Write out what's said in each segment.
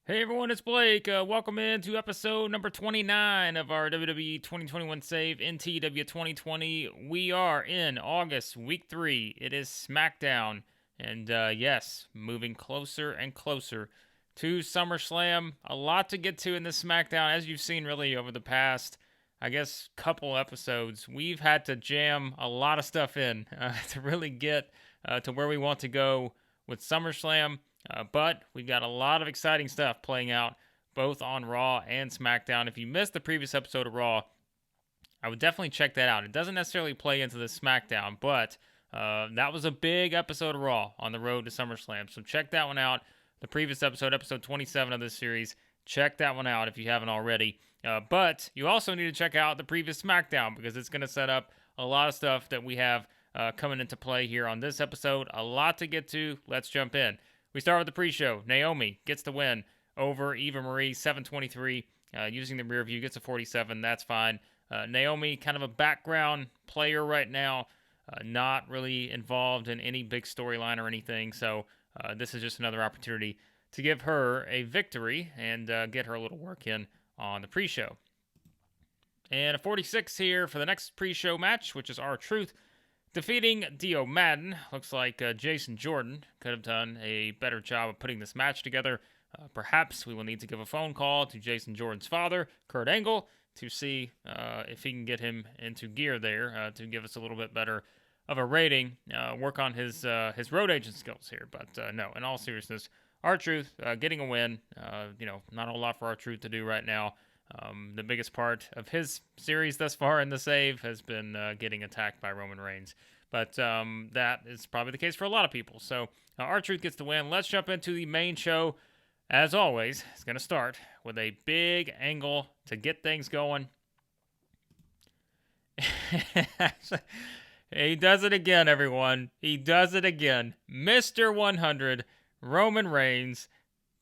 Hey everyone, it's Blake. Welcome in to episode number 29 of our WWE 2021 Save in TEW 2020. We are in August, week 3. It is SmackDown. And yes, moving closer and closer to SummerSlam. A lot to get to in this SmackDown, as you've seen really over the past, I guess, couple episodes. We've had to jam a lot of stuff in to really get to where we want to go with SummerSlam. But we've got a lot of exciting stuff playing out both on Raw and SmackDown. If you missed the previous episode of Raw, I would definitely check that out. It doesn't necessarily play into the SmackDown, but that was a big episode of Raw on the road to SummerSlam. So check that one out. The previous episode, episode 27 of this series, check that one out if you haven't already. But you also need to check out the previous SmackDown because it's going to set up a lot of stuff that we have coming into play here on this episode. A lot to get to. Let's jump in. We start with the pre-show. Naomi gets the win over Eva Marie, 723. Using the rear view, gets a 47. That's fine. Naomi, kind of a background player right now, not really involved in any big storyline or anything. So this is just another opportunity to give her a victory and get her a little work in on the pre-show. And a 46 here for the next pre-show match, which is R-Truth defeating Dio Madden. Looks like Jason Jordan could have done a better job of putting this match together. Perhaps we will need to give a phone call to Jason Jordan's father, Kurt Angle, to see if he can get him into gear there to give us a little bit better of a rating. Work on his road agent skills here. But no, in all seriousness, R-Truth getting a win. Not a whole lot for R-Truth to do right now. The biggest part of his series thus far in the save has been getting attacked by Roman Reigns. But that is probably the case for a lot of people. So R-Truth gets the win. Let's jump into the main show. As always, it's going to start with a big angle to get things going. He does it again, everyone. He does it again. Mr. 100, Roman Reigns,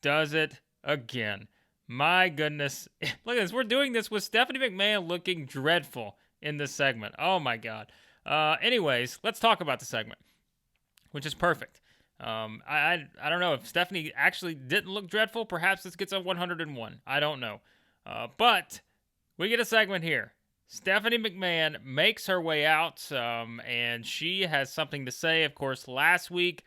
does it again. My goodness. Look at this. We're doing this with Stephanie McMahon looking dreadful in this segment. Oh, my God. Anyways, let's talk about the segment, which is perfect. I don't know if Stephanie actually didn't look dreadful. Perhaps this gets a 101. I don't know. But we get a segment here. Stephanie McMahon makes her way out, and she has something to say. Of course, last week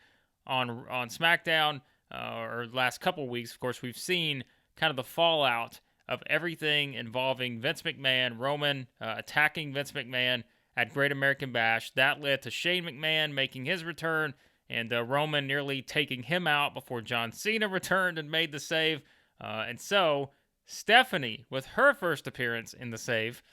on SmackDown, or last couple weeks, of course, we've seen kind of the fallout of everything involving Vince McMahon, Roman attacking Vince McMahon at Great American Bash. That led to Shane McMahon making his return, and Roman nearly taking him out before John Cena returned and made the save. And so, Stephanie, with her first appearance in the save,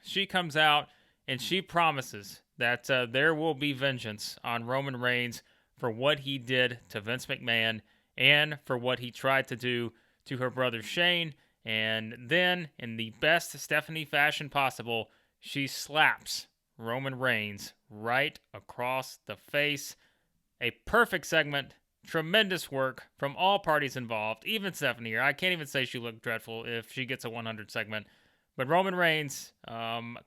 she comes out and she promises that there will be vengeance on Roman Reigns for what he did to Vince McMahon and for what he tried to do to her brother Shane. And then, in the best Stephanie fashion possible, she slaps Roman Reigns right across the face. A perfect segment. Tremendous work from all parties involved. Even Stephanie here. I can't even say she looked dreadful if she gets a 100 segment. But Roman Reigns,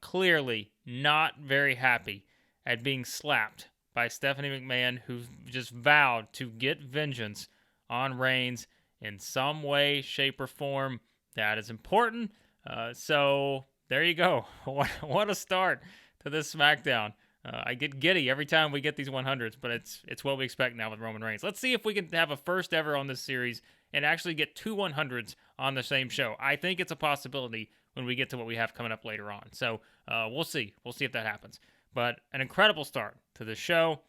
clearly not very happy at being slapped by Stephanie McMahon, who just vowed to get vengeance on Reigns in some way, shape, or form. That is important. So there you go. What a start to this SmackDown. I get giddy every time we get these 100s, but it's what we expect now with Roman Reigns. Let's see if we can have a first ever on this series and actually get two 100s on the same show. I think it's a possibility when we get to what we have coming up later on. So we'll see. We'll see if that happens. But an incredible start to the show.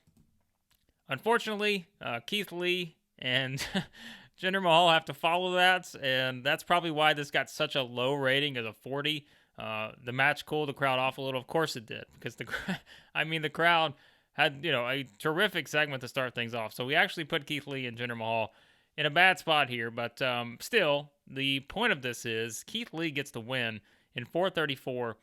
Unfortunately, Keith Lee and Jinder Mahal have to follow that, and that's probably why this got such a low rating as a 40. The match cooled the crowd off a little. Of course it did, because the crowd had a terrific segment to start things off. So we actually put Keith Lee and Jinder Mahal in a bad spot here, but still, the point of this is Keith Lee gets the win in 434.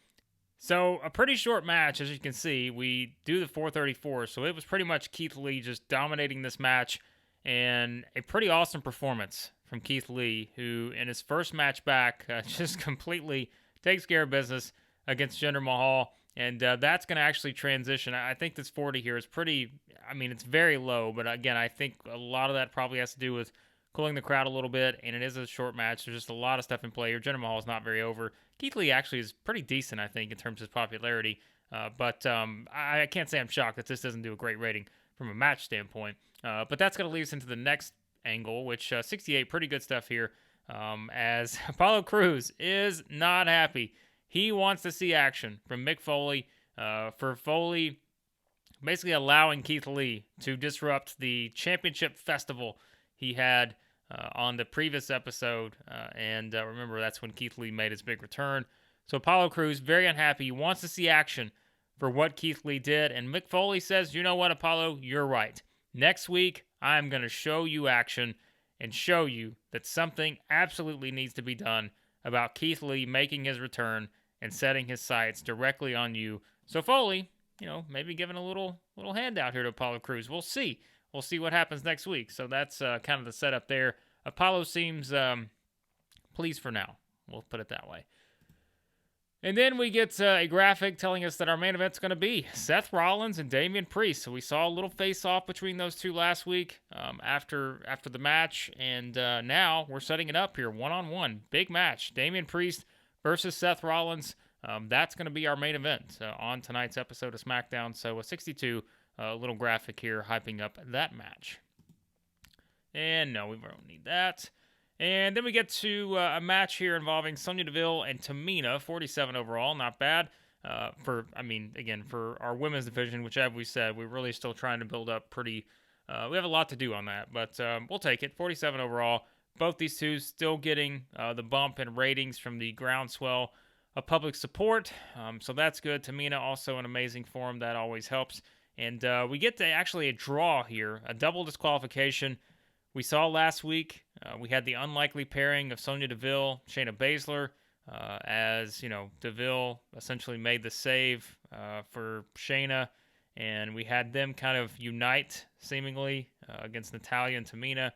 So a pretty short match, as you can see. We do the 434, so it was pretty much Keith Lee just dominating this match, and a pretty awesome performance from Keith Lee, who in his first match back just completely takes care of business against Jinder Mahal, and that's going to actually transition. I think this 40 here is pretty, it's very low, but again, I think a lot of that probably has to do with cooling the crowd a little bit, and it is a short match. There's just a lot of stuff in play here. Jinder Mahal is not very over. Keith Lee actually is pretty decent, I think, in terms of popularity. But I can't say I'm shocked that this doesn't do a great rating from a match standpoint. But that's going to lead us into the next angle, which 68, pretty good stuff here. As Apollo Crews is not happy. He wants to see action from Mick Foley. For Foley basically allowing Keith Lee to disrupt the championship festival he had on the previous episode. And remember, that's when Keith Lee made his big return. So Apollo Crews, very unhappy. He wants to see action for what Keith Lee did. And Mick Foley says, you know what, Apollo, you're right. Next week, I'm going to show you action and show you that something absolutely needs to be done about Keith Lee making his return and setting his sights directly on you. So Foley, maybe giving a little handout here to Apollo Crews. We'll see. We'll see what happens next week. So that's kind of the setup there. Apollo seems pleased for now. We'll put it that way. And then we get a graphic telling us that our main event's going to be Seth Rollins and Damian Priest. So we saw a little face-off between those two last week after the match. And now we're setting it up here, one-on-one. Big match. Damian Priest versus Seth Rollins. That's going to be our main event on tonight's episode of SmackDown. So a 62 little graphic here hyping up that match. And no, we don't need that. And then we get to a match here involving Sonya Deville and Tamina, 47 overall, not bad. For our women's division, which, as we said, we're really still trying to build up pretty. We have a lot to do on that, but we'll take it. 47 overall. Both these two still getting the bump in ratings from the groundswell of public support, so that's good. Tamina also in amazing form. That always helps. And we get to actually a draw here, a double disqualification. We saw last week, we had the unlikely pairing of Sonya Deville, Shayna Baszler, as, Deville essentially made the save for Shayna, and we had them kind of unite, seemingly, against Natalya and Tamina.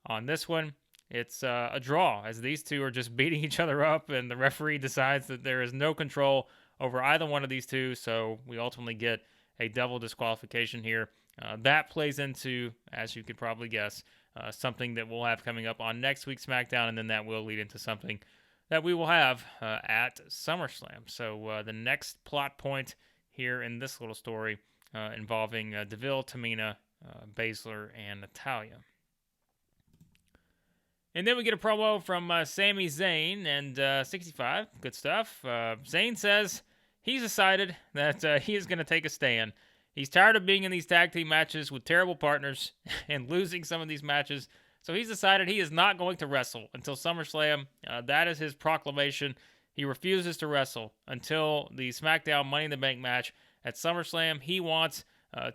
On this one, it's a draw, as these two are just beating each other up, and the referee decides that there is no control over either one of these two, so we ultimately get a double disqualification here. That plays into, as you could probably guess, something that we'll have coming up on next week's SmackDown, and then that will lead into something that we will have at SummerSlam. So the next plot point here in this little story involving Deville, Tamina, Baszler, and Natalya. And then we get a promo from Sami Zayn and 65. Good stuff. Zayn says he's decided that he is going to take a stand. He's tired of being in these tag team matches with terrible partners and losing some of these matches. So he's decided he is not going to wrestle until SummerSlam. That is his proclamation. He refuses to wrestle until the SmackDown Money in the Bank match at SummerSlam. He wants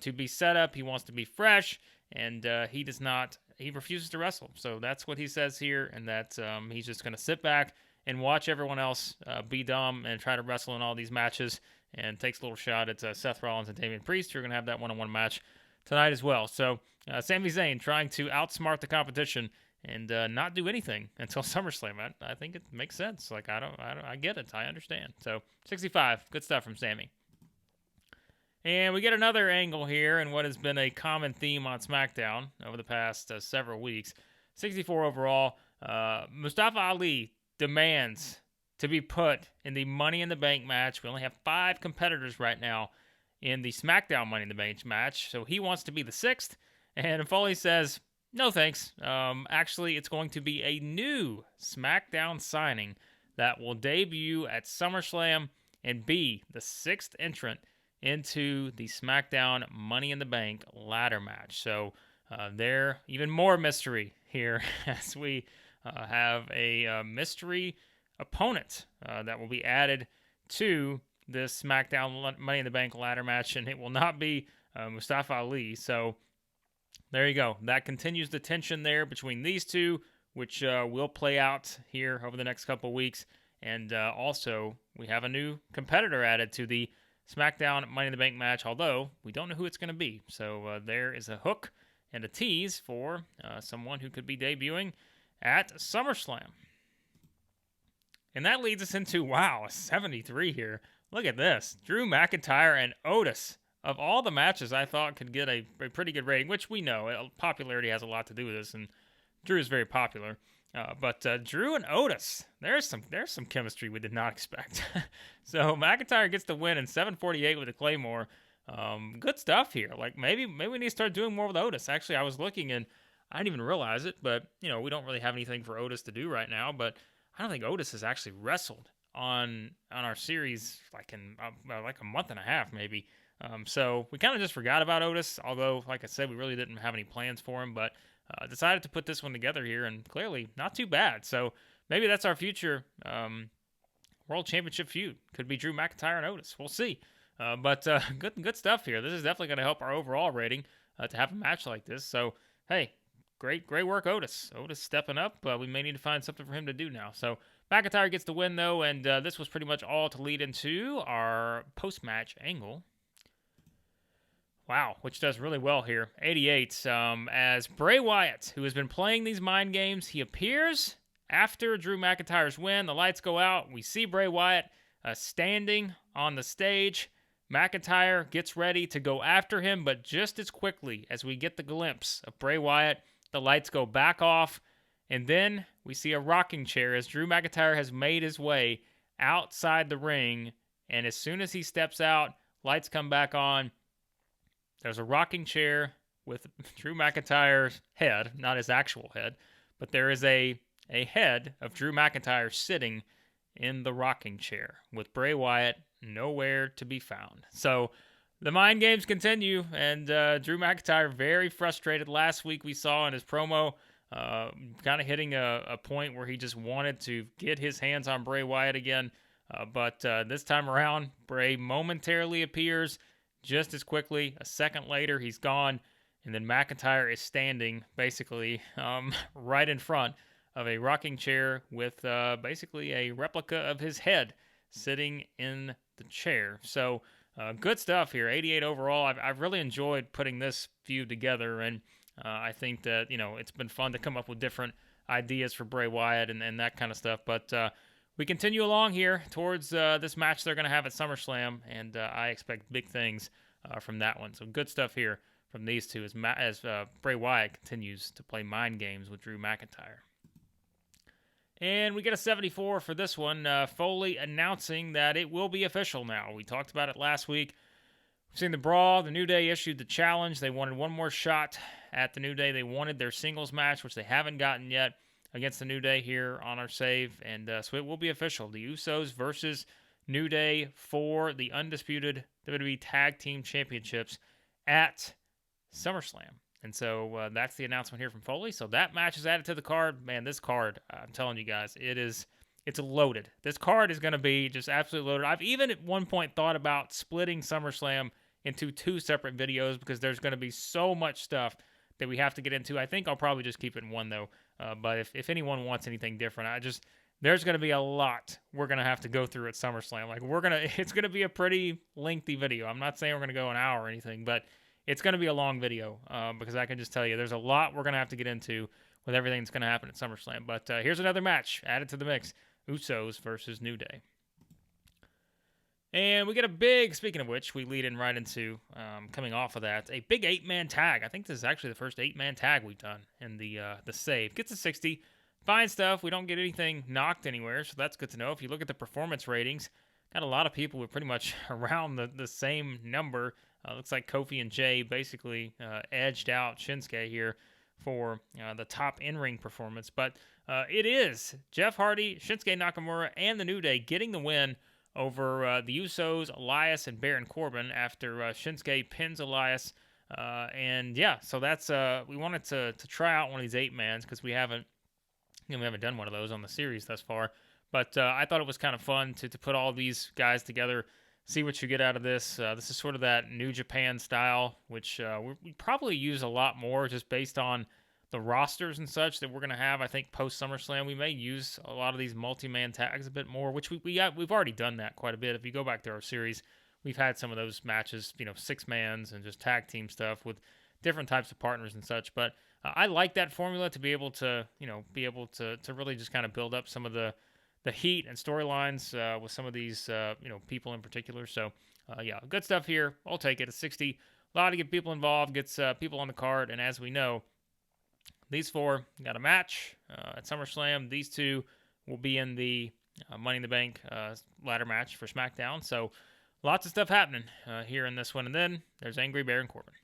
to be set up. He wants to be fresh. And he refuses to wrestle. So that's what he says here. And that he's just going to sit back and watch everyone else be dumb and try to wrestle in all these matches. And takes a little shot at Seth Rollins and Damian Priest. You're going to have that one-on-one match tonight as well. So Sami Zayn trying to outsmart the competition and not do anything until SummerSlam. I think it makes sense. Like I get it. I understand. So 65, good stuff from Sami. And we get another angle here in what has been a common theme on SmackDown over the past several weeks. 64 overall. Mustafa Ali demands to be put in the Money in the Bank match. We only have 5 competitors right now in the SmackDown Money in the Bank match, so he wants to be the 6th. And Foley says, no thanks. Actually, it's going to be a new SmackDown signing that will debut at SummerSlam and be the 6th entrant into the SmackDown Money in the Bank ladder match. So there, even more mystery here as we have a mystery opponent that will be added to this SmackDown Money in the Bank ladder match, and it will not be Mustafa Ali. So there you go. That continues the tension there between these two, which will play out here over the next couple weeks. And also, we have a new competitor added to the SmackDown Money in the Bank match, although we don't know who it's going to be. So there is a hook and a tease for someone who could be debuting at SummerSlam. And that leads us into, wow, a 73 here. Look at this. Drew McIntyre and Otis. Of all the matches I thought could get a pretty good rating, which we know popularity has a lot to do with this, and Drew is very popular. But Drew and Otis, there's some chemistry we did not expect. So McIntyre gets the win in 7:48 with a Claymore. Good stuff here. Like maybe we need to start doing more with Otis. Actually, I was looking and I didn't even realize it, but we don't really have anything for Otis to do right now. But I don't think Otis has actually wrestled on our series like in like a month and a half maybe. So we kind of just forgot about Otis. Although, like I said, we really didn't have any plans for him, but decided to put this one together here, and clearly not too bad. So maybe that's our future World Championship feud. Could be Drew McIntyre and Otis. We'll see. But good stuff here. This is definitely going to help our overall rating to have a match like this. So hey, great work, Otis. Otis stepping up. We may need to find something for him to do now. So McIntyre gets the win though, and this was pretty much all to lead into our post-match angle. Wow, which does really well here. 88, as Bray Wyatt, who has been playing these mind games, he appears after Drew McIntyre's win. The lights go out. We see Bray Wyatt standing on the stage. McIntyre gets ready to go after him, but just as quickly as we get the glimpse of Bray Wyatt, the lights go back off, and then we see a rocking chair as Drew McIntyre has made his way outside the ring, and as soon as he steps out, lights come back on. There's a rocking chair with Drew McIntyre's head, not his actual head, but there is a head of Drew McIntyre sitting in the rocking chair with Bray Wyatt nowhere to be found. So the mind games continue, and Drew McIntyre very frustrated. Last week we saw in his promo kind of hitting a point where he just wanted to get his hands on Bray Wyatt again. But this time around, Bray momentarily appears. Just as quickly, a second later, he's gone, and then McIntyre is standing basically right in front of a rocking chair with basically a replica of his head sitting in the chair. So good stuff here. 88 overall. I've really enjoyed putting this feud together, and I think that it's been fun to come up with different ideas for Bray Wyatt and that kind of stuff. But we continue along here towards this match they're going to have at SummerSlam, and I expect big things from that one. So good stuff here from these two as Bray Wyatt continues to play mind games with Drew McIntyre. And we get a 74 for this one. Foley announcing that it will be official now. We talked about it last week. We've seen the Brawl. The New Day issued the challenge. They wanted one more shot at the New Day. They wanted their singles match, which they haven't gotten yet, against the New Day here on our save. And so it will be official. The Usos versus New Day for the undisputed WWE Tag Team Championships at SummerSlam. And so that's the announcement here from Foley. So that match is added to the card. Man, this card, I'm telling you guys, it's loaded. This card is going to be just absolutely loaded. I've even at one point thought about splitting SummerSlam into two separate videos because there's going to be so much stuff that we have to get into. I think I'll probably just keep it in one, though. But if anyone wants anything different, there's going to be a lot we're going to have to go through at SummerSlam. It's going to be a pretty lengthy video. I'm not saying we're going to go an hour or anything, but it's going to be a long video because I can just tell you there's a lot we're going to have to get into with everything that's going to happen at SummerSlam. But here's another match added to the mix. Usos versus New Day. And we get a big, speaking of which, we lead in right into, coming off of that, a big 8-man tag. I think this is actually the first 8-man tag we've done in the save. Gets a 60. Fine stuff. We don't get anything knocked anywhere, so that's good to know. If you look at the performance ratings, got a lot of people with pretty much around the same number. Looks like Kofi and Jay basically edged out Shinsuke here for the top in-ring performance. But it is Jeff Hardy, Shinsuke Nakamura, and the New Day getting the win over the Usos, Elias, and Baron Corbin after Shinsuke pins Elias. And yeah, so that's we wanted to try out one of these 8-mans because we haven't done one of those on the series thus far. But I thought it was kind of fun to put all these guys together, see what you get out of this. This is sort of that New Japan style, which we probably use a lot more just based on the rosters and such that we're going to have. I think post SummerSlam, we may use a lot of these multi-man tags a bit more, which we've already done that quite a bit. If you go back to our series, we've had some of those matches, 6-mans and just tag team stuff with different types of partners and such. But I like that formula to be able to really just kind of build up some of the heat and storylines with some of these people in particular. So yeah, good stuff here. I'll take it. A 60. A lot to get people involved, gets people on the card, and as we know, These four got a match at SummerSlam. These two will be in the Money in the Bank ladder match for SmackDown. So lots of stuff happening here in this one. And then there's Angry Baron Corbin.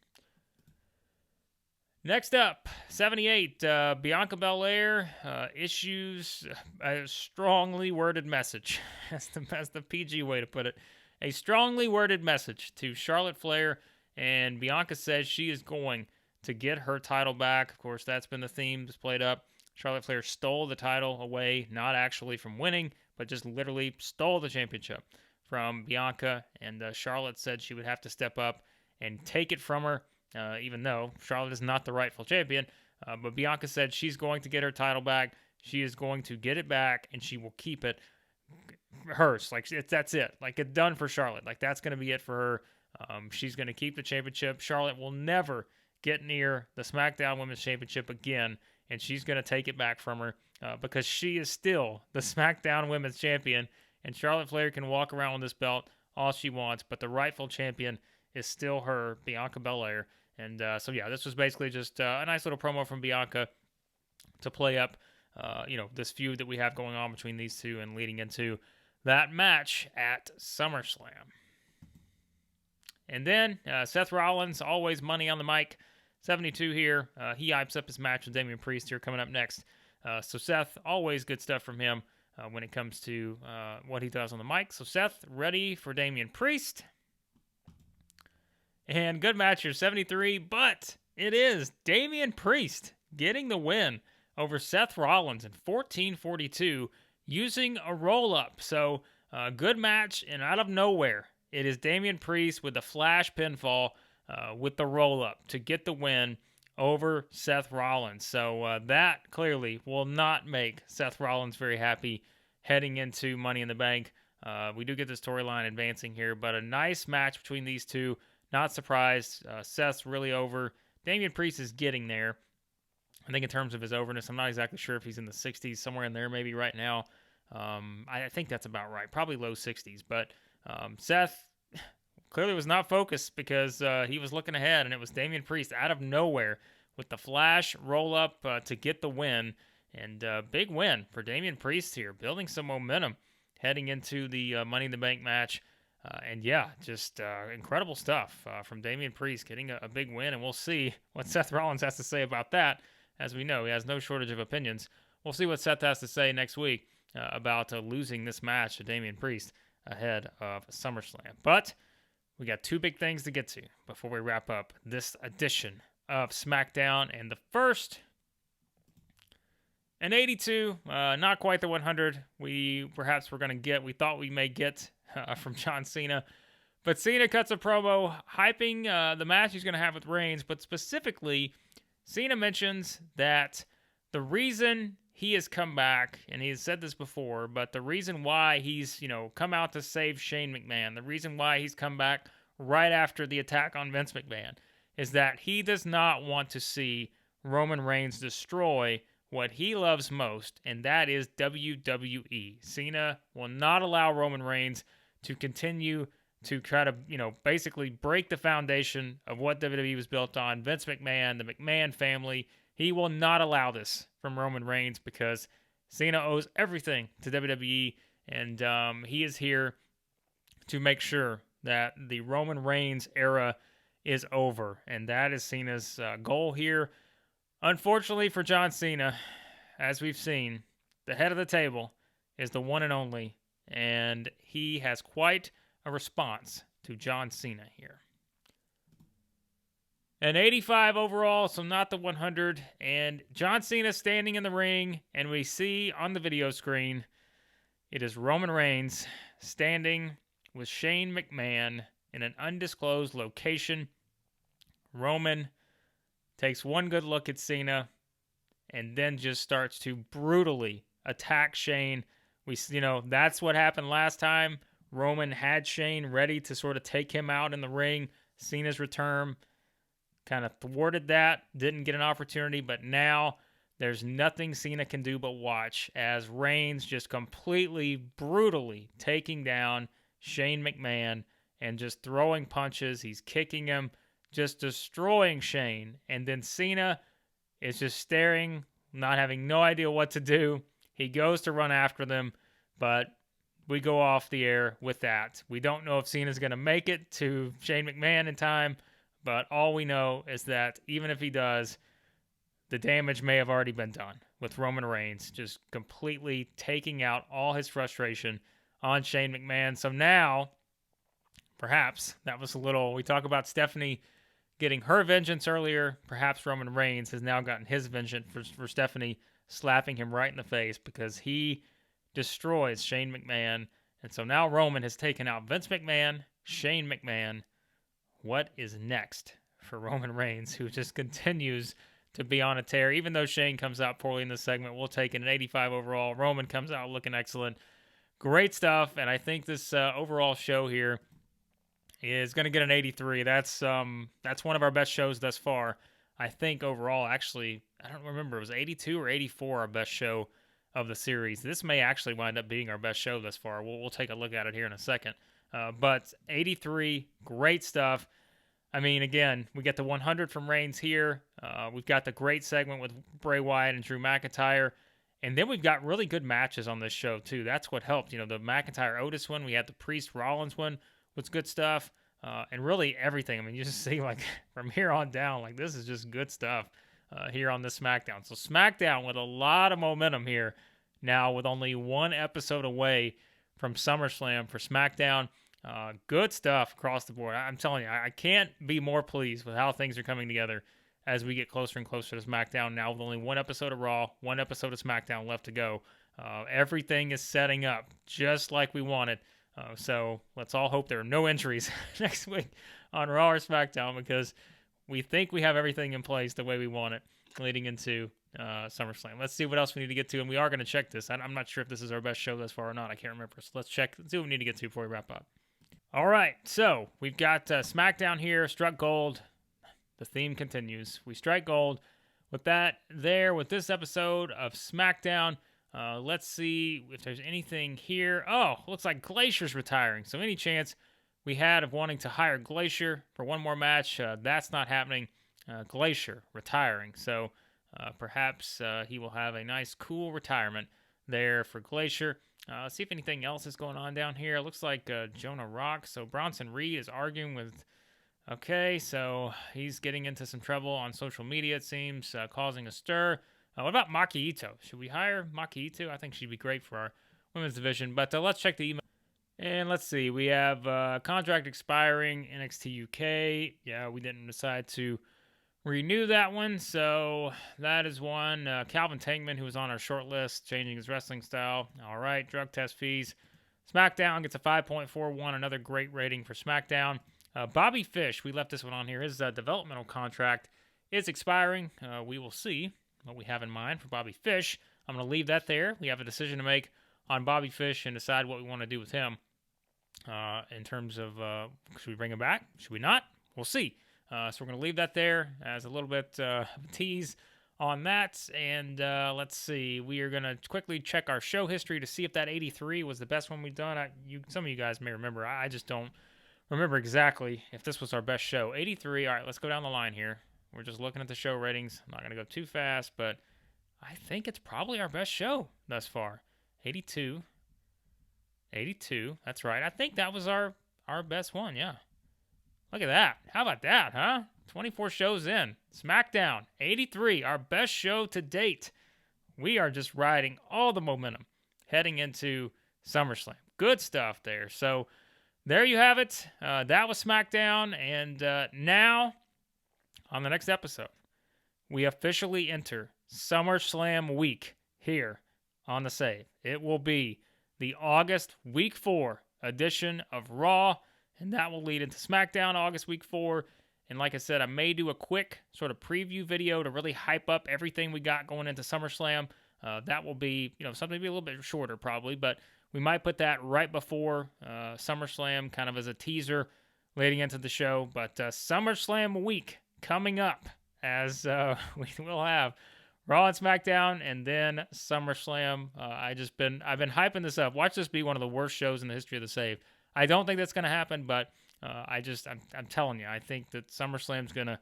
Next up, 78, Bianca Belair issues a strongly worded message. That's the PG way to put it. A strongly worded message to Charlotte Flair, and Bianca says she is going to get her title back. Of course, that's been the theme that's played up. Charlotte Flair stole the title away, not actually from winning, but just literally stole the championship from Bianca, and Charlotte said she would have to step up and take it from her. Even though Charlotte is not the rightful champion. But Bianca said she's going to get her title back. She is going to get it back, and she will keep it hers. Like, that's it. Like, it's done for Charlotte. Like, that's going to be it for her. She's going to keep the championship. Charlotte will never get near the SmackDown Women's Championship again, and she's going to take it back from her because she is still the SmackDown Women's Champion, and Charlotte Flair can walk around with this belt all she wants, but the rightful champion is still her, Bianca Belair. And so, yeah, this was basically just a nice little promo from Bianca to play up, this feud that we have going on between these two and leading into that match at SummerSlam. And then Seth Rollins, always money on the mic, 72 here. He hypes up his match with Damian Priest here coming up next. So Seth, always good stuff from him when it comes to what he does on the mic. So Seth, ready for Damian Priest. And good match here, 73, but it is Damian Priest getting the win over Seth Rollins in 14:42 using a roll-up. So, good match, and out of nowhere, it is Damian Priest with the flash pinfall with the roll-up to get the win over Seth Rollins. So, that clearly will not make Seth Rollins very happy heading into Money in the Bank. We do get the storyline advancing here, but a nice match between these two. Not surprised. Seth's really over. Damian Priest is getting there. I think in terms of his overness, I'm not exactly sure if he's in the 60s, somewhere in there maybe right now. I think that's about right. Probably low 60s. But Seth clearly was not focused because he was looking ahead, and it was Damian Priest out of nowhere with the flash roll-up to get the win. And big win for Damian Priest here, building some momentum heading into the Money in the Bank match. And yeah, just incredible stuff from Damian Priest getting a big win. And we'll see what Seth Rollins has to say about that. As we know, he has no shortage of opinions. We'll see what Seth has to say next week about losing this match to Damian Priest ahead of SummerSlam. But we got two big things to get to before we wrap up this edition of SmackDown. And the first, an 82, not quite the 100 we perhaps were going to get. We thought we may get from John Cena. But Cena cuts a promo hyping the match he's going to have with Reigns. But specifically, Cena mentions that the reason he has come back, and he has said this before, but the reason why he's, come out to save Shane McMahon, the reason why he's come back right after the attack on Vince McMahon, is that he does not want to see Roman Reigns destroy what he loves most, and that is WWE. Cena will not allow Roman Reigns to continue to try to, basically break the foundation of what WWE was built on. Vince McMahon, the McMahon family, he will not allow this from Roman Reigns because Cena owes everything to WWE, and he is here to make sure that the Roman Reigns era is over, and that is Cena's goal here. Unfortunately for John Cena, as we've seen, the head of the table is the one and only, and he has quite a response to John Cena here. An 85 overall, so not the 100, and John Cena standing in the ring, and we see on the video screen, it is Roman Reigns standing with Shane McMahon in an undisclosed location. Roman takes one good look at Cena and then just starts to brutally attack Shane. That's what happened last time. Roman had Shane ready to sort of take him out in the ring. Cena's return kind of thwarted that, didn't get an opportunity, but now there's nothing Cena can do but watch as Reigns just completely, brutally taking down Shane McMahon and just throwing punches. He's kicking him, just destroying Shane. And then Cena is just staring, not having no idea what to do. He goes to run after them, but we go off the air with that. We don't know if Cena's going to make it to Shane McMahon in time, but all we know is that even if he does, the damage may have already been done with Roman Reigns just completely taking out all his frustration on Shane McMahon. So now, perhaps, that was a little, we talk about Stephanie getting her vengeance earlier. Perhaps Roman Reigns has now gotten his vengeance for Stephanie slapping him right in the face because he destroys Shane McMahon. And so now Roman has taken out Vince McMahon, Shane McMahon. What is next for Roman Reigns, who just continues to be on a tear? Even though Shane comes out poorly in this segment, we'll take it an 85 overall. Roman comes out looking excellent. Great stuff. And I think this overall show here is going to get an 83. That's one of our best shows thus far. I think overall, actually, I don't remember, it was 82 or 84 our best show of the series. This may actually wind up being our best show thus far. We'll take a look at it here in a second. But 83, great stuff. I mean, again, we get the 100 from Reigns here. We've got the great segment with Bray Wyatt and Drew McIntyre. And then we've got really good matches on this show, too. That's what helped. You know, the McIntyre-Otis one. We had the Priest-Rollins one was good stuff. And really everything. I mean, you just see, like, from here on down, like, this is just good stuff here on this SmackDown. So SmackDown with a lot of momentum here now with only one episode away from SummerSlam for SmackDown. Good stuff across the board. I'm telling you, I can't be more pleased with how things are coming together as we get closer and closer to SmackDown now with only one episode of Raw, one episode of SmackDown left to go. Everything is setting up just like we wanted. So let's all hope there are no injuries next week on Raw or SmackDown because we think we have everything in place the way we want it leading into SummerSlam. Let's see what else we need to get to, and we are going to check this. I'm not sure if this is our best show thus far or not. I can't remember. So let's check. Let's see what we need to get to before we wrap up. All right, so we've got SmackDown here, struck gold. The theme continues. We strike gold with that there with this episode of SmackDown. Let's see if there's anything here. Oh, looks like Glacier's retiring. So any chance we had of wanting to hire Glacier for one more match, that's not happening. Glacier retiring. So perhaps he will have a nice, cool retirement there for Glacier. Let's see if anything else is going on down here. It looks like Jonah Rock. So Bronson Reed is arguing with... Okay, so he's getting into some trouble on social media, it seems, causing a stir. What about Maki Ito? Should we hire Maki Ito? I think she'd be great for our women's division. But let's check the email. And let's see. We have contract expiring, NXT UK. Yeah, we didn't decide to renew that one. So that is one. Calvin Tankman, who was on our short list, changing his wrestling style. All right, drug test fees. SmackDown gets a 5.41, another great rating for SmackDown. Bobby Fish, we left this one on here. His developmental contract is expiring. We will see what we have in mind for Bobby Fish. I'm going to leave that there. We have a decision to make on Bobby Fish and decide what we want to do with him in terms of should we bring him back? Should we not? We'll see. So we're going to leave that there as a little bit of a tease on that. And let's see. We are going to quickly check our show history to see if that 83 was the best one we've done. Some of you guys may remember. I just don't remember exactly if this was our best show. 83. All right, let's go down the line here. We're just looking at the show ratings. I'm not going to go too fast, but I think it's probably our best show thus far. 82. 82. That's right. I think that was our best one, yeah. Look at that. How about that, huh? 24 shows in. SmackDown, 83. Our best show to date. We are just riding all the momentum heading into SummerSlam. Good stuff there. So there you have it. That was SmackDown. And now, on the next episode, we officially enter SummerSlam week here on the Save. It will be the August Week 4 edition of Raw, and that will lead into SmackDown August Week 4. And like I said, I may do a quick sort of preview video to really hype up everything we got going into SummerSlam. That will be, something to be a little bit shorter probably, but we might put that right before SummerSlam, kind of as a teaser leading into the show. But SummerSlam week coming up, as we will have Raw and SmackDown, and then SummerSlam. I've been hyping this up. Watch this be one of the worst shows in the history of the Save. I don't think that's going to happen, but I'm telling you, I think that SummerSlam's going to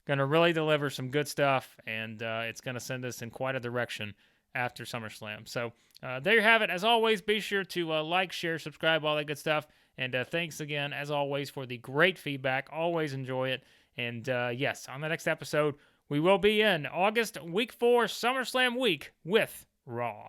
going to really deliver some good stuff, and it's going to send us in quite a direction after SummerSlam. So there you have it. As always, be sure to like, share, subscribe, all that good stuff. And thanks again, as always, for the great feedback. Always enjoy it. And yes, on the next episode, we will be in August, week 4, SummerSlam week with Raw.